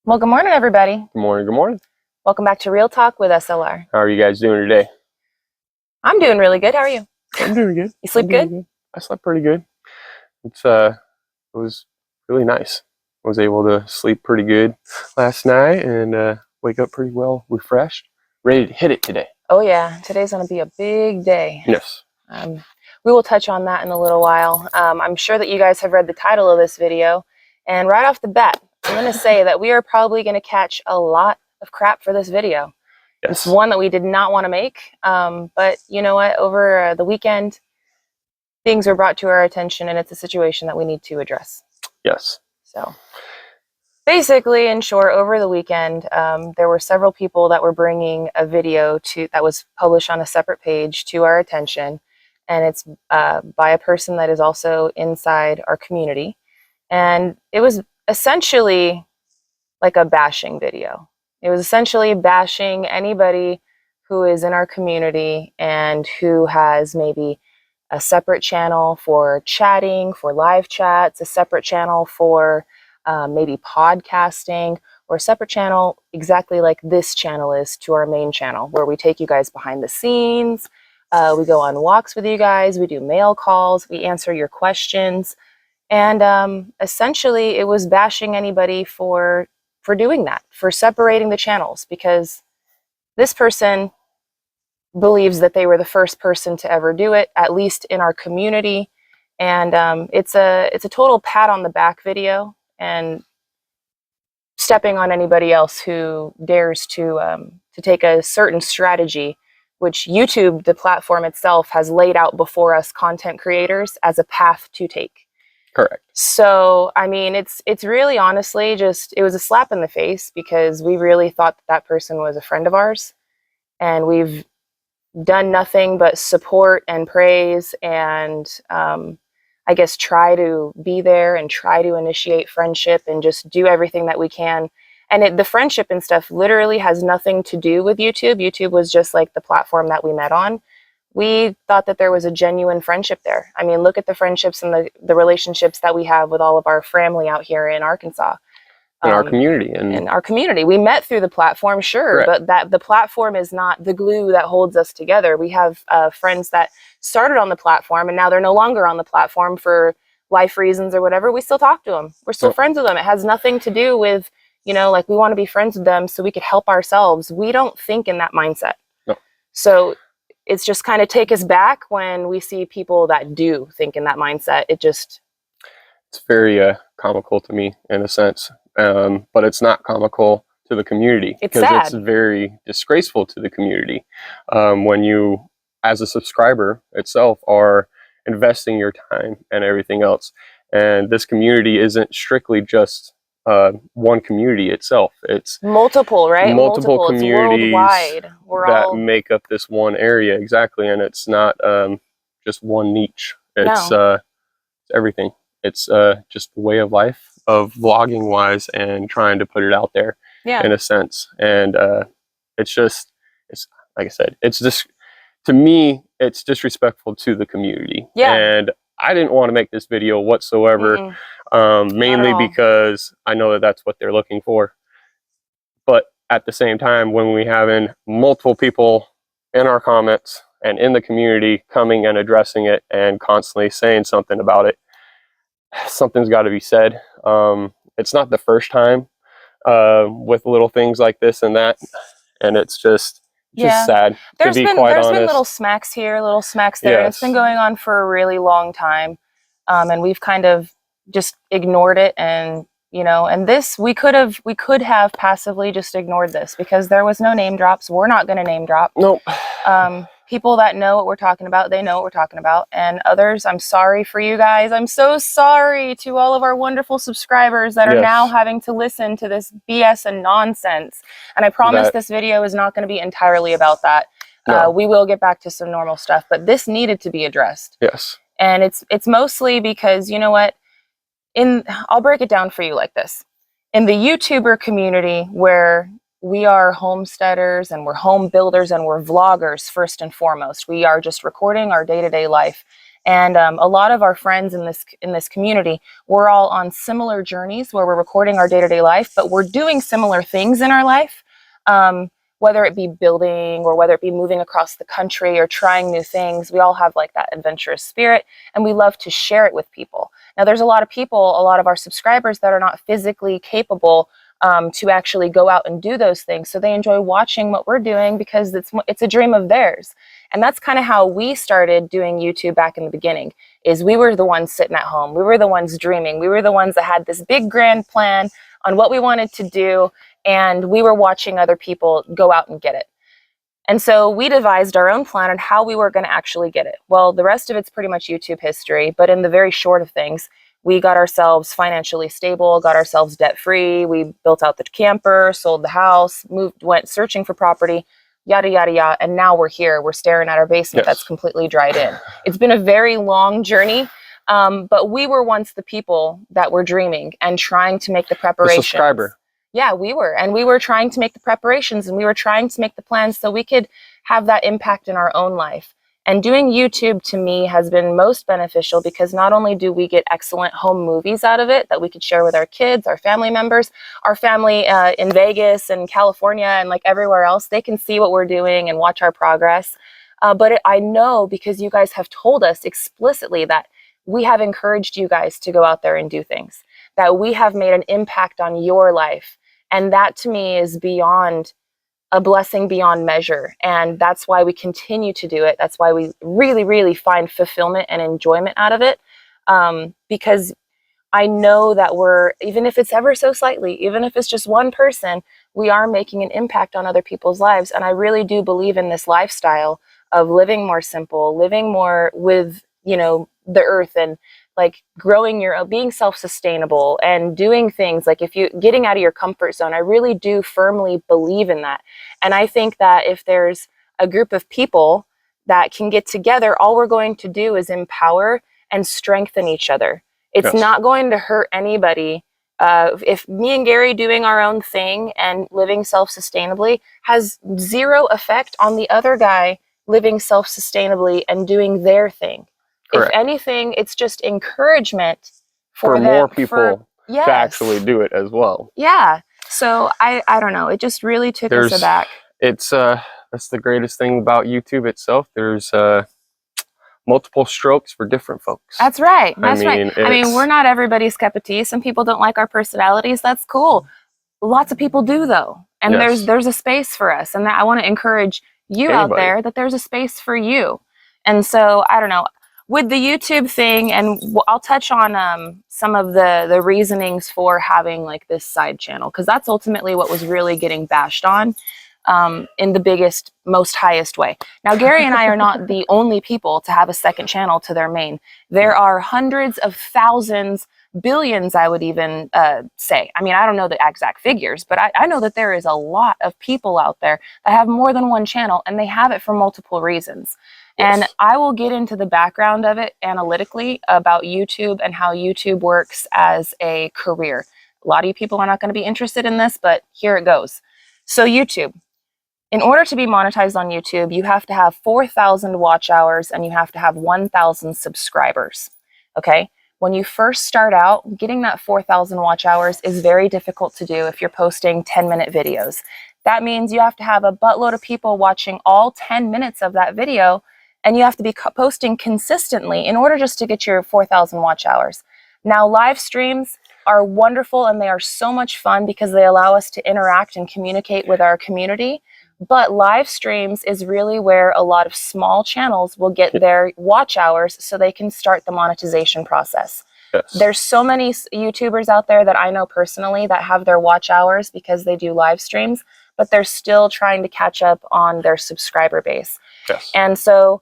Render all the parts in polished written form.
Well, good morning, everybody. Good morning, good morning. Welcome back to Real Talk with SLR. How are you guys doing today? I'm doing really good. How are you? I'm doing good. You sleep good? I slept pretty good. It was really nice. I was able to sleep pretty good last night and wake up pretty well refreshed, ready to hit it today. Oh yeah, today's going to be a big day. Yes. We will touch on that in a little while. I'm sure that you guys have read the title of this video, and right off the bat, I'm going to say that we are probably going to catch a lot of crap for this video. Yes. It's one that we did not want to make, but you know what? Over the weekend, things were brought to our attention, and it's a situation that we need to address. Yes. So basically, in short, over the weekend, there were several people that were bringing a video that was published on a separate page to our attention, and it's by a person that is also inside our community, and it was essentially like a bashing video. It was essentially bashing anybody who is in our community and who has maybe a separate channel for chatting, for live chats, a separate channel for maybe podcasting, or a separate channel exactly like this channel is to our main channel, where we take you guys behind the scenes. We go on walks with you guys. We do mail calls. We answer your questions. And essentially, it was bashing anybody for doing that, for separating the channels, because this person believes that they were the first person to ever do it, at least in our community. And it's a total pat on the back video, and stepping on anybody else who dares to take a certain strategy, which YouTube, the platform itself, has laid out before us content creators as a path to take. Correct. So, I mean, it's really honestly it was a slap in the face, because we really thought that person was a friend of ours, and we've done nothing but support and praise and I guess try to be there and try to initiate friendship and just do everything that we can. And the friendship and stuff literally has nothing to do with YouTube. YouTube was just like the platform that we met on. We thought that there was a genuine friendship there. I mean, look at the friendships and the relationships that we have with all of our family out here in Arkansas. In our community. In our community. We met through the platform, sure, Correct. but the platform is not the glue that holds us together. We have friends that started on the platform, and now they're no longer on the platform for life reasons or whatever. We still talk to them. We're still friends with them. It has nothing to do with, like we want to be friends with them so we could help ourselves. We don't think in that mindset. No. So it's just kind of take us back when we see people that do think in that mindset. It's very comical to me in a sense, but it's not comical to the community, because it's very disgraceful to the community when you, as a subscriber itself, are investing your time and everything else. And this community isn't strictly just one community itself. It's multiple, right? Multiple communities worldwide. Make up this one area, exactly. And it's not just one niche. It's everything. It's just the way of life of vlogging wise and trying to put it out there in a sense. And it's like I said, it's just, to me, it's disrespectful to the community. Yeah. And I didn't want to make this video whatsoever, mainly because I know that that's what they're looking for. But at the same time, when we having multiple people in our comments and in the community coming and addressing it and constantly saying something about it, something's got to be said. It's not the first time with little things like this and that, and it's just sad. There's to be been quite there's honest. been little smacks here, little smacks there. Yes. And it's been going on for a really long time, and we've kind of just ignored it. And and this we could have passively just ignored this, because there was no name drops. We're not going to name drop. Nope. People that know what we're talking about, they know what we're talking about. And others, I'm sorry for you guys. I'm so sorry to all of our wonderful subscribers that are now having to listen to this BS and nonsense. And I promise this video is not going to be entirely about that. No. We will get back to some normal stuff, but this needed to be addressed. Yes. And it's mostly because, you know what? I'll break it down for you like this. In the YouTuber community, where we are homesteaders and we're home builders and we're vloggers first and foremost, we are just recording our day-to-day life. And a lot of our friends in this community, we're all on similar journeys where we're recording our day-to-day life, but we're doing similar things in our life, whether it be building or whether it be moving across the country or trying new things. We all have like that adventurous spirit, and we love to share it with people. Now, there's a lot of people, a lot of our subscribers that are not physically capable to actually go out and do those things. So they enjoy watching what we're doing because it's a dream of theirs. And that's kind of how we started doing YouTube back in the beginning, is we were the ones sitting at home. We were the ones dreaming. We were the ones that had this big grand plan on what we wanted to do. And we were watching other people go out and get it. And so we devised our own plan on how we were going to actually get it. Well, the rest of it's pretty much YouTube history. But in the very short of things, we got ourselves financially stable, got ourselves debt-free. We built out the camper, sold the house, went searching for property, yada, yada, yada. And now we're here. We're staring at our basement that's completely dried in. It's been a very long journey, but we were once the people that were dreaming and trying to make the preparations. The subscriber. Yeah, we were. And we were trying to make the preparations, and we were trying to make the plans so we could have that impact in our own life. And doing YouTube to me has been most beneficial because not only do we get excellent home movies out of it that we could share with our kids, our family members, our family in Vegas and California and like everywhere else, they can see what we're doing and watch our progress. But I know, because you guys have told us explicitly that we have encouraged you guys to go out there and do things, that we have made an impact on your life. And that to me is beyond a blessing beyond measure. And that's why we continue to do it. That's why we really, really find fulfillment and enjoyment out of it. Because I know that even if it's ever so slightly, even if it's just one person, we are making an impact on other people's lives. And I really do believe in this lifestyle of living more simple, living more with, the earth, and like growing being self-sustainable and doing things like getting out of your comfort zone. I really do firmly believe in that. And I think that if there's a group of people that can get together, all we're going to do is empower and strengthen each other. It's not going to hurt anybody. If me and Gary doing our own thing and living self-sustainably has zero effect on the other guy living self-sustainably and doing their thing. Correct. If anything, it's just encouragement for more people to actually do it as well. Yeah. So I don't know. It just really took us aback. That's the greatest thing about YouTube itself. There's multiple strokes for different folks. That's right. That's right. I mean, we're not everybody's cup of tea. Some people don't like our personalities. That's cool. Lots of people do, though. And there's a space for us. And I want to encourage you out there that there's a space for you. And so, I don't know. With the YouTube thing, and I'll touch on some of the reasonings for having like this side channel, because that's ultimately what was really getting bashed on in the biggest, most highest way. Now, Gary and I are not the only people to have a second channel to their main. There are hundreds of thousands, billions, I would even say. I mean, I don't know the exact figures, but I know that there is a lot of people out there that have more than one channel, and they have it for multiple reasons. And I will get into the background of it analytically about YouTube and how YouTube works as a career. A lot of you people are not going to be interested in this, but here it goes. So YouTube, in order to be monetized on YouTube, you have to have 4,000 watch hours and you have to have 1,000 subscribers. Okay? When you first start out, getting that 4,000 watch hours is very difficult to do if you're posting 10-minute videos. That means you have to have a buttload of people watching all 10 minutes of that video, and you have to be posting consistently in order just to get your 4,000 watch hours. Now, live streams are wonderful and they are so much fun because they allow us to interact and communicate with our community. But live streams is really where a lot of small channels will get their watch hours so they can start the monetization process. There's so many YouTubers out there that I know personally that have their watch hours because they do live streams, but they're still trying to catch up on their subscriber base. And so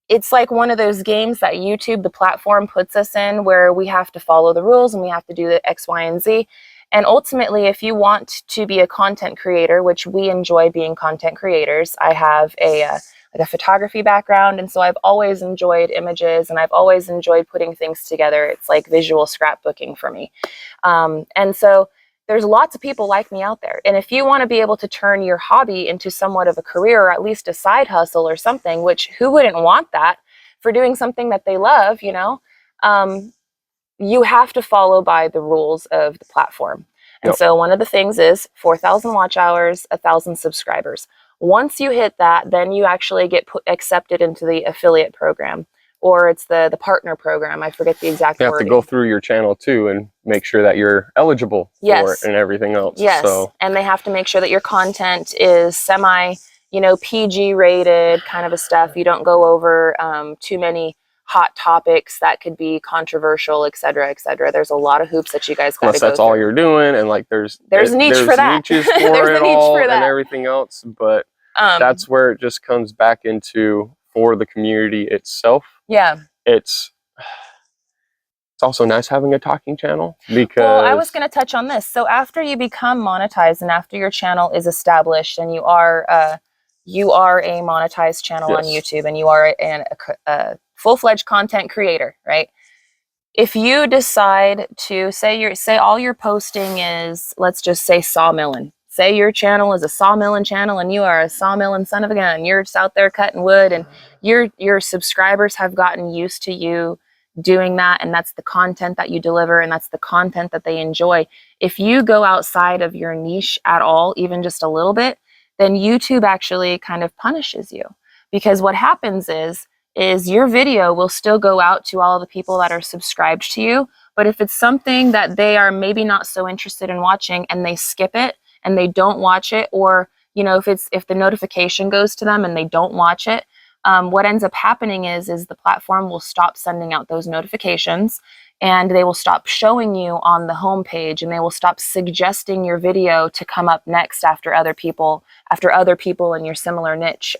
it's like one of those games that YouTube, the platform, puts us in where we have to follow the rules and we have to do the X, Y, and Z. And ultimately, if you want to be a content creator, which we enjoy being content creators, I have a photography background, and so I've always enjoyed images and I've always enjoyed putting things together. It's like visual scrapbooking for me. And so there's lots of people like me out there. And if you want to be able to turn your hobby into somewhat of a career, or at least a side hustle or something, which who wouldn't want that? for doing something that they love, you know, you have to follow by the rules of the platform. And so one of the things is 4,000 watch hours, 1,000 subscribers. Once you hit that, then you actually get accepted into the affiliate program, or it's the partner program. I forget the exact wording. You have to go through your channel too and make sure that you're eligible for it and everything else. Yes, so. And they have to make sure that your content is semi, you know, PG rated kind of a stuff. You don't go over too many hot topics that could be controversial, et cetera, et cetera. There's a lot of hoops that you guys got to go Unless that's all you're doing, and like there's a niche for that. Niches for there's it all and everything else, but that's where it just comes back into for the community itself. Yeah. It's also nice having a talking channel because... Well, I was going to touch on this. So after you become monetized and after your channel is established and you are a monetized channel on YouTube and you are a full-fledged content creator, right? If you decide to say all you're posting is, let's just say sawmilling. Say your channel is a sawmilling channel and you are a sawmilling son of a gun. You're just out there cutting wood and your subscribers have gotten used to you doing that, and that's the content that you deliver and that's the content that they enjoy. If you go outside of your niche at all, even just a little bit, then YouTube actually kind of punishes you, because what happens is your video will still go out to all the people that are subscribed to you, but if it's something that they are maybe not so interested in watching and they skip it and they don't watch it, or you know, if the notification goes to them and they don't watch it, what ends up happening is the platform will stop sending out those notifications and they will stop showing you on the home page, and they will stop suggesting your video to come up next after other people in your similar niche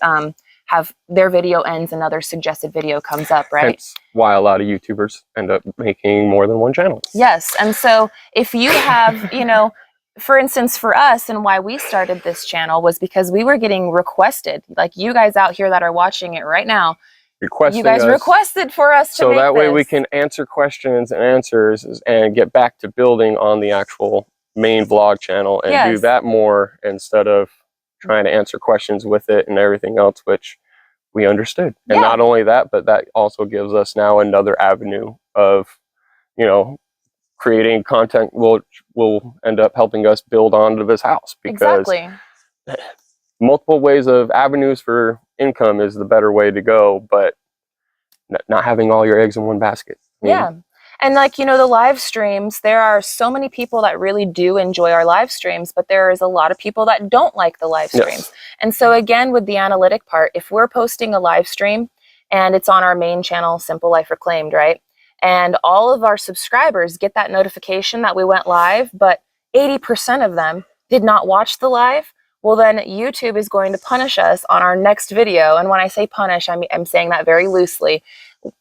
have their video ends, another suggested video comes up, right? Hence why a lot of YouTubers end up making more than one channel. Yes, and so if you have, you know, for instance, for us, and why we started this channel was because we were getting requested, like you guys out here that are watching it right now, you guys requested for us to make so that way this. we can answer questions and answers and get back to building on the actual main vlog channel and do that more instead of trying to answer questions with it and everything else, which we understood. And not only that, but that also gives us now another avenue of, you know, creating content will end up helping us build onto this house, because multiple ways of avenues for income is the better way to go, but not having all your eggs in one basket. And like, you know, the live streams, there are so many people that really do enjoy our live streams, but there is a lot of people that don't like the live streams. And so again, with the analytic part, if we're posting a live stream and it's on our main channel, Simple Life Reclaimed, right? And all of our subscribers get that notification that we went live, but 80% of them did not watch the live, well then YouTube is going to punish us on our next video. And when I say punish, I'm saying that very loosely.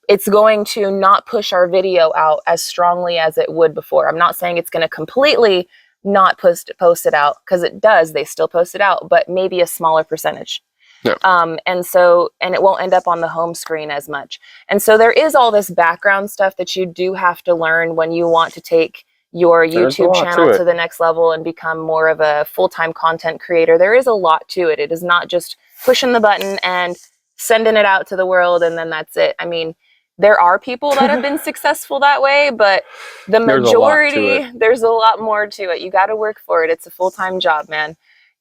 It's going to not push our video out as strongly as it would before. I'm not saying it's going to completely not post it out, because it does. They still post it out, but maybe a smaller percentage. And it won't end up on the home screen as much. And so there is all this background stuff that you do have to learn when you want to take your YouTube channel to the next level and become more of a full-time content creator. There is a lot to it. It is not just pushing the button and sending it out to the world and then that's it. I mean, there are people that have been successful that way, but the majority, there's a lot more to it. You got to work for it. It's a full-time job, man.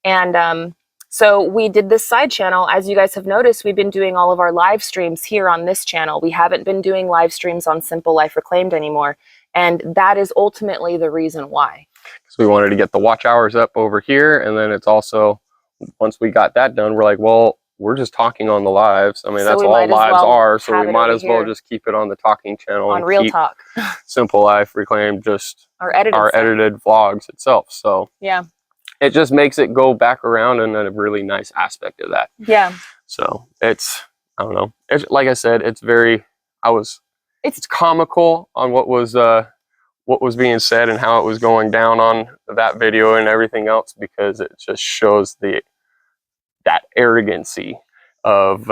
And so we did this side channel. As you guys have noticed, we've been doing all of our live streams here on this channel. We haven't been doing live streams on Simple Life Reclaimed anymore. And that is ultimately the reason why. So we wanted to get the watch hours up over here. And then it's also, once we got that done, we're like, well, we're just talking on the lives. I mean, that's all lives are. So we might as well just keep it on the talking channel. On Real Talk. Simple Life Reclaimed, just our edited vlogs itself. So yeah, it just makes it go back around in a really nice aspect of that. Yeah. So it's, I don't know. It's, like I said, it's very, it's comical on what was being said and how it was going down on that video and everything else, because it just shows that arrogancy of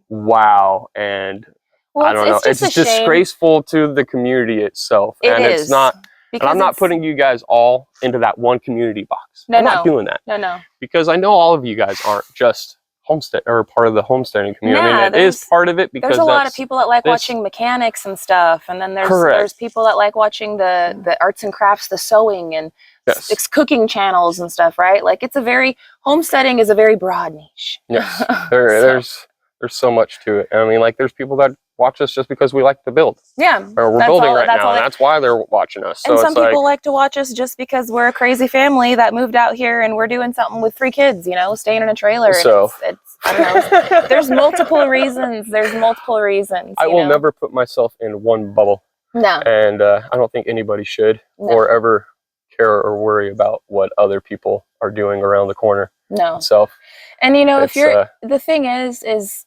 wow, and well, I don't know, it's disgraceful to the community itself. It's not, and I'm not putting you guys all into that one community box. I'm not doing that. No. Because I know all of you guys aren't just homestead or part of the homesteading community. Yeah, I mean, it is part of it because there's a lot of people that like watching mechanics and stuff, and then there's people that like watching the arts and crafts, the sewing and it's cooking channels and stuff, right? Like homesteading is a very broad niche. Yes, there's so much to it. I mean, like there's people that watch us just because we like to build. Yeah, or we're building right now, and that's why they're watching us. And some people like to watch us just because we're a crazy family that moved out here and we're doing something with 3 kids, you know, staying in a trailer. So it's I don't know. There's multiple reasons. I will never put myself in one bubble. No. And I don't think anybody should or ever care or worry about what other people are doing around the corner. No. Itself. And you know, the thing is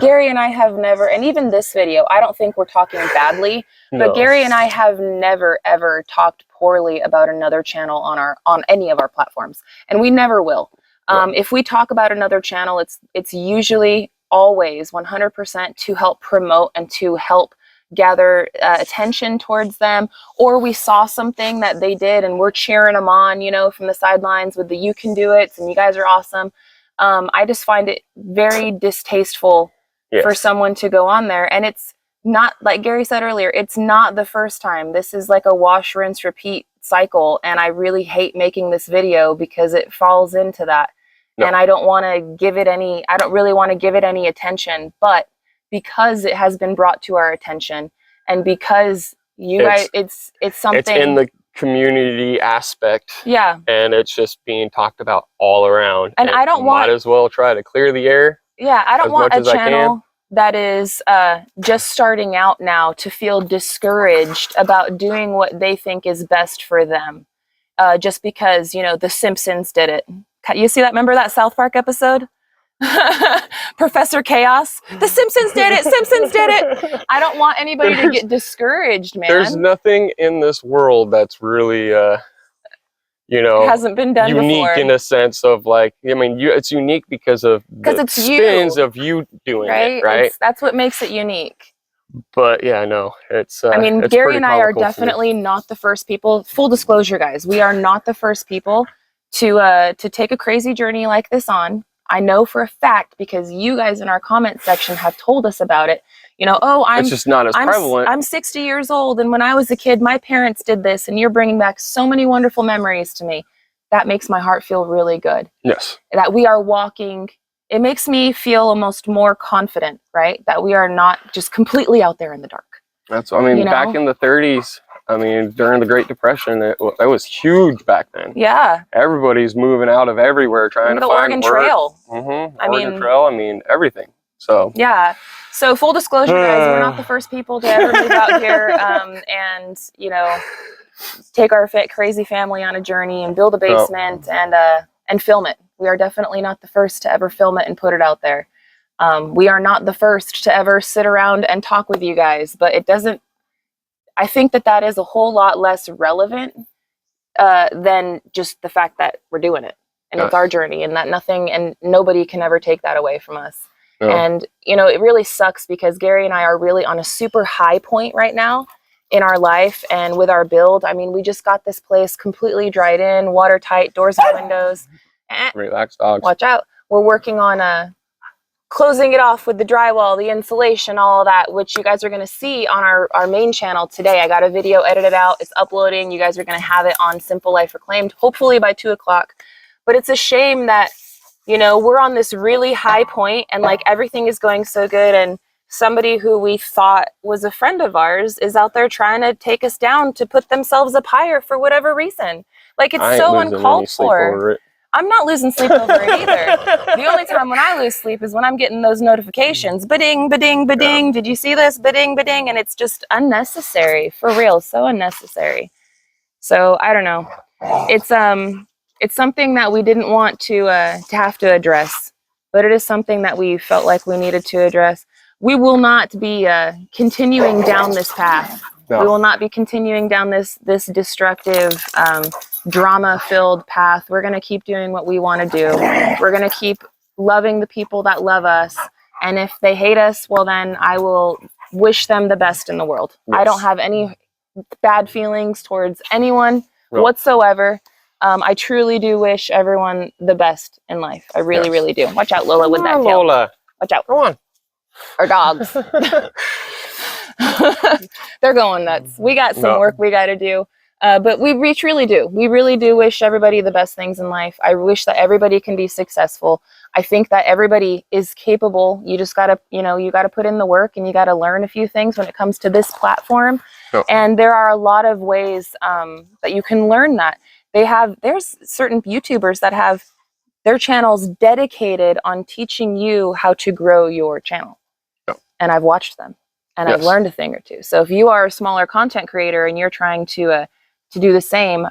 Gary and I have never, and even this video, I don't think we're talking badly, but Gary and I have never ever talked poorly about another channel on any of our platforms, and we never will. If we talk about another channel, it's usually always 100% to help promote and to help gather attention towards them, or we saw something that they did and we're cheering them on, you know, from the sidelines with the "you can do it" and "you guys are awesome." I just find it very distasteful for someone to go on there. And it's not, like Gary said earlier, it's not the first time. This is like a wash, rinse, repeat cycle. And I really hate making this video because it falls into that. No. And I don't really want to give it any attention. But because it has been brought to our attention and because it's something. It's in the community aspect, and it's just being talked about all around, and I don't might as well try to clear the air. I don't want a channel that is just starting out now to feel discouraged about doing what they think is best for them, just because, you know, the Simpsons did it. You see that? Remember that South Park episode? Professor Chaos. The Simpsons did it. Simpsons did it. I don't want anybody to get discouraged, man. There's nothing in this world that's really, you know, hasn't been done unique before. In a sense of like, I mean, it's unique because of the spins of you doing it, right? That's what makes it unique. But yeah, no, it's. I mean, it's Gary and I are definitely not the first people. Full disclosure, guys, we are not the first people to take a crazy journey like this on. I know for a fact because you guys in our comment section have told us about it. You know, it's just not as prevalent. I'm 60 years old, and when I was a kid, my parents did this, and you're bringing back so many wonderful memories to me. That makes my heart feel really good. Yes. That we are walking. It makes me feel almost more confident, right? That we are not just completely out there in the dark. That's, I mean, you know? Back in the 30s, I mean, during the Great Depression, it was huge back then. Yeah. Everybody's moving out of everywhere trying to find Oregon Trail. Oregon Trail, I mean, everything. So. Yeah. So full disclosure, guys, we're not the first people to ever move out here and, you know, take our crazy family on a journey and build a basement and film it. We are definitely not the first to ever film it and put it out there. We are not the first to ever sit around and talk with you guys, but it doesn't. I think that is a whole lot less relevant than just the fact that we're doing it and it's our journey, and that nothing and nobody can ever take that away from us. No. And, you know, it really sucks because Gary and I are really on a super high point right now in our life and with our build. I mean, we just got this place completely dried in, watertight, doors and windows. Relax, dogs. Watch out. We're working on closing it off with the drywall, the insulation, all of that, which you guys are going to see on our main channel today. I got a video edited out. It's uploading. You guys are going to have it on Simple Life Reclaimed, hopefully by 2 o'clock. But it's a shame that, you know, we're on this really high point and like everything is going so good, and somebody who we thought was a friend of ours is out there trying to take us down to put themselves up higher for whatever reason. Like, it's so uncalled for. I'm not losing sleep over it either. The only time when I lose sleep is when I'm getting those notifications. Ba-ding, ba-ding, ba-ding. Yeah. Did you see this? Ba-ding, ba-ding. And it's just unnecessary. For real. So unnecessary. So, I don't know. It's something that we didn't want to have to address. But it is something that we felt like we needed to address. We will not be continuing down this path. No. We will not be continuing down this destructive, drama-filled path. We're going to keep doing what we want to do. We're going to keep loving the people that love us. And if they hate us, well, then I will wish them the best in the world. Yes. I don't have any bad feelings towards anyone whatsoever. I truly do wish everyone the best in life. I really, Yes. really do. Watch out, Lola, with that tail. Lola. Watch out. Come on. Our dogs. They're going nuts. We got some work we got to do. But we truly do. We really do wish everybody the best things in life. I wish that everybody can be successful. I think that everybody is capable. You just got to, you got to put in the work, and you got to learn a few things when it comes to this platform. And there are a lot of ways that you can learn that. There's certain YouTubers that have their channels dedicated on teaching you how to grow your channel. And I've watched them, and I've learned a thing or two. So if you are a smaller content creator and you're trying to do the same,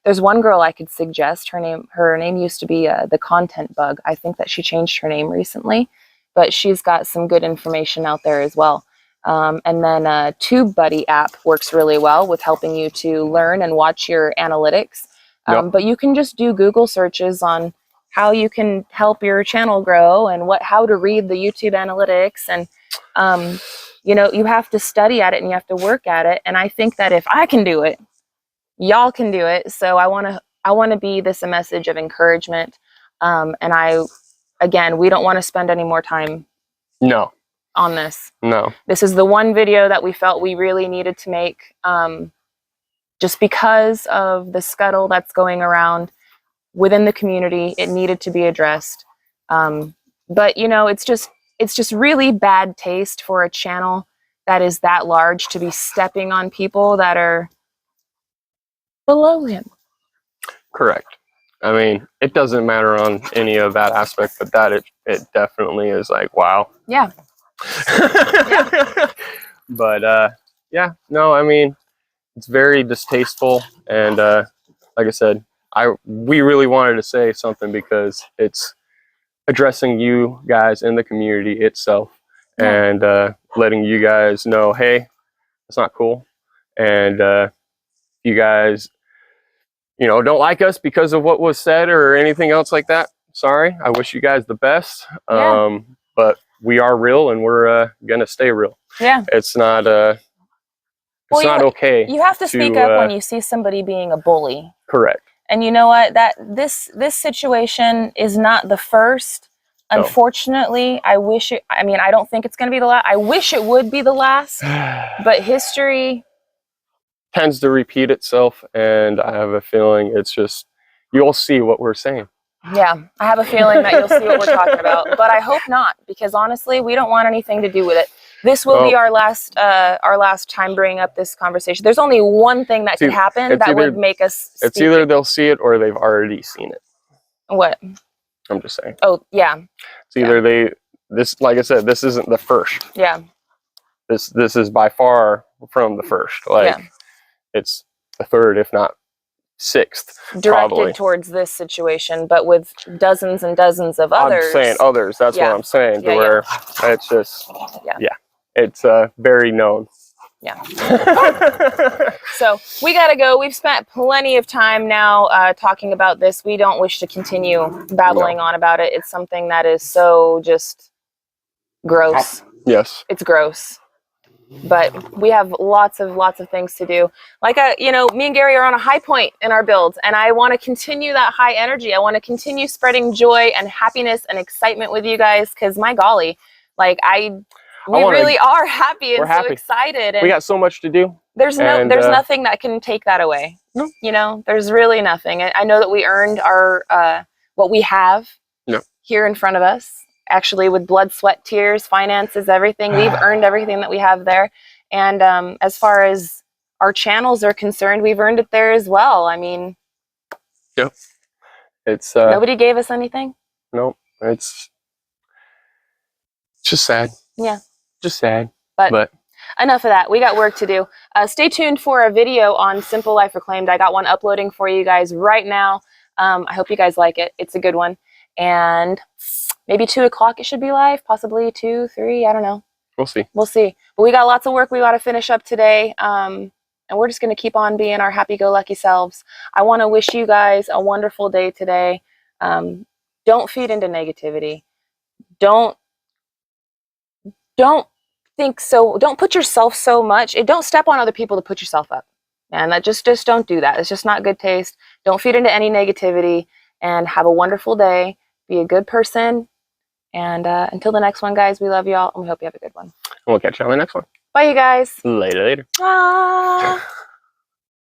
there's one girl I could suggest. Her name used to be the Content Bug. I think that she changed her name recently, but she's got some good information out there as well. And then TubeBuddy app works really well with helping you to learn and watch your analytics. But you can just do Google searches on how you can help your channel grow and how to read the YouTube analytics. And you have to study at it and you have to work at it. And I think that if I can do it, y'all can do it. So I want to be a message of encouragement. And we don't want to spend any more time on this. This is the one video that we felt we really needed to make, just because of the scuttle that's going around within the community. It needed to be addressed. But it's just really bad taste for a channel that is that large to be stepping on people that are below him. Correct. I mean, it doesn't matter on any of that aspect, but that it definitely is like, wow. Yeah. But no, I mean, it's very distasteful, and like I said, we really wanted to say something because it's addressing you guys in the community itself, and letting you guys know, hey, it's not cool, and you guys, don't like us because of what was said or anything else like that. Sorry, I wish you guys the best. But we are real, and we're gonna stay real. Yeah, it's not not okay. You have to speak up when you see somebody being a bully. Correct. And you know what? That this situation is not the first. Unfortunately, I don't think it's going to be the last. I wish it would be the last. But history tends to repeat itself, and I have a feeling it's just, you'll see what we're saying. Yeah, I have a feeling that you'll see what we're talking about, but I hope not, because honestly, we don't want anything to do with it. This will be our last time bringing up this conversation. There's only one thing that could happen that would make us speak. It's either they'll see it or they've already seen it. What? I'm just saying. Oh, yeah. It's either like I said, this isn't the first. Yeah. This is by far from the first. It's the third, if not sixth, directed towards this situation, but with dozens and dozens of others. I'm saying others. That's what I'm saying. Where it's just, it's very known. Yeah. So we gotta go. We've spent plenty of time now talking about this. We don't wish to continue babbling on about it. It's something that is so just gross. Yes. It's gross. But we have lots of things to do. Like, me and Gary are on a high point in our builds, and I want to continue that high energy. I want to continue spreading joy and happiness and excitement with you guys, because my golly, we really are happy and so excited. And we got so much to do. There's nothing that can take that away. No. There's really nothing. I know that we earned our what we have here in front of us. Actually, with blood, sweat, tears, finances, everything. We've earned everything that we have there. And as far as our channels are concerned, we've earned it there as well. I mean, it's nobody gave us anything. No, it's just sad. Yeah. Just sad. But enough of that. We got work to do. Stay tuned for a video on Simple Life Reclaimed. I got one uploading for you guys right now. I hope you guys like it. It's a good one. And maybe 2 o'clock it should be live, possibly 2, 3, I don't know. We'll see. We'll see. But we got lots of work we got to finish up today. And we're just going to keep on being our happy-go-lucky selves. I want to wish you guys a wonderful day today. Don't feed into negativity. Don't think so. Don't put yourself so much. Don't step on other people to put yourself up. And that just don't do that. It's just not good taste. Don't feed into any negativity, and have a wonderful day. Be a good person. And until the next one, guys, we love you all, and we hope you have a good one. We'll catch you on the next one. Bye, you guys. Later. Ah.